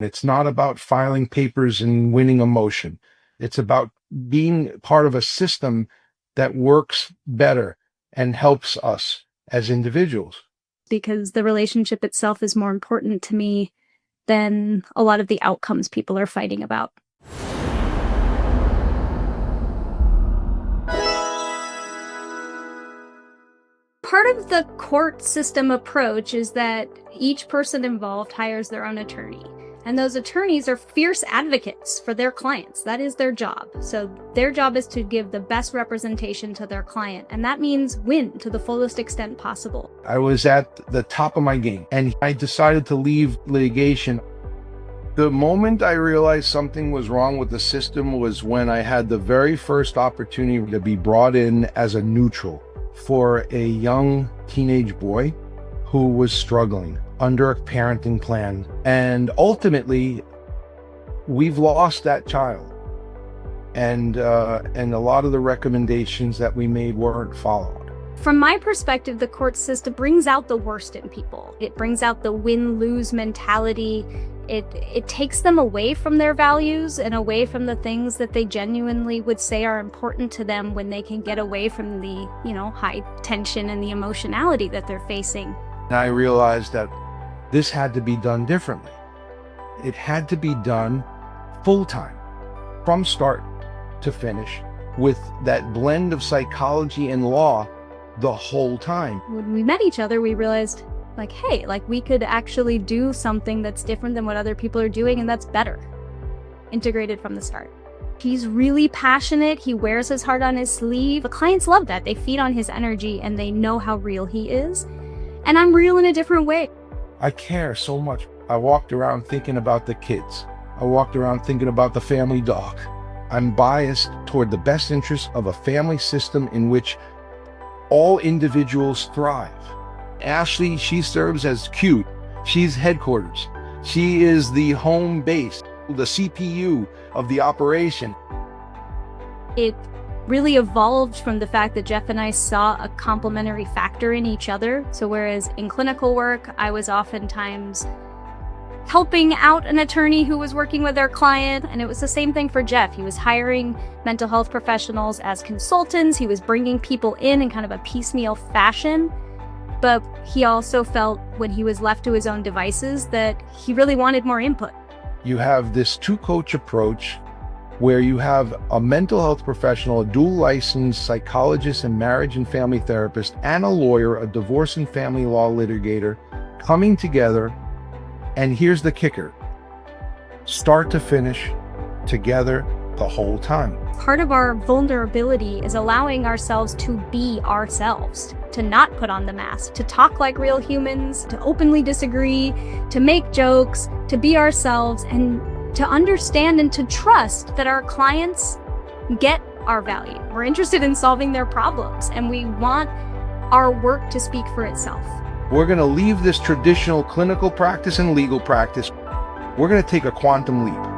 It's not about filing papers and winning a motion. It's about being part of a system that works better and helps us as individuals. Because the relationship itself is more important to me than a lot of the outcomes people are fighting about. Part of the court system approach is that each person involved hires their own attorney. And those attorneys are fierce advocates for their clients. That is their job. So their job is to give the best representation to their client. And that means win to the fullest extent possible. I was at the top of my game and I decided to leave litigation. The moment I realized something was wrong with the system was when I had the very first opportunity to be brought in as a neutral for a young teenage boy who was struggling under a parenting plan. And ultimately, we've lost that child. And a lot of the recommendations that we made weren't followed. From my perspective, the court system brings out the worst in people. It brings out the win-lose mentality. It takes them away from their values and away from the things that they genuinely would say are important to them when they can get away from the, high tension and the emotionality that they're facing. And I realized that this had to be done differently. It had to be done full-time, from start to finish, with that blend of psychology and law the whole time. When we met each other, we realized, hey, we could actually do something that's different than what other people are doing, and that's better, integrated from the start. He's really passionate. He wears his heart on his sleeve. The clients love that. They feed on his energy, and they know how real he is. And I'm real in a different way. I care so much. I walked around thinking about the kids. I walked around thinking about the family dog. I'm biased toward the best interests of a family system in which all individuals thrive. Ashleigh, she serves as CUTE. She's headquarters. She is the home base, the CPU of the operation. It really evolved from the fact that Jeff and I saw a complementary factor in each other. So whereas in clinical work, I was oftentimes helping out an attorney who was working with their client, and it was the same thing for Jeff. He was hiring mental health professionals as consultants. He was bringing people in kind of a piecemeal fashion. But he also felt when he was left to his own devices that he really wanted more input. You have this two-coach approach where you have a mental health professional, a dual licensed psychologist and marriage and family therapist, and a lawyer, a divorce and family law litigator, coming together. And here's the kicker: start to finish, together the whole time. Part of our vulnerability is allowing ourselves to be ourselves, to not put on the mask, to talk like real humans, to openly disagree, to make jokes, to be ourselves, and to understand and to trust that our clients get our value. We're interested in solving their problems, and we want our work to speak for itself. We're going to leave this traditional clinical practice and legal practice. We're going to take a quantum leap.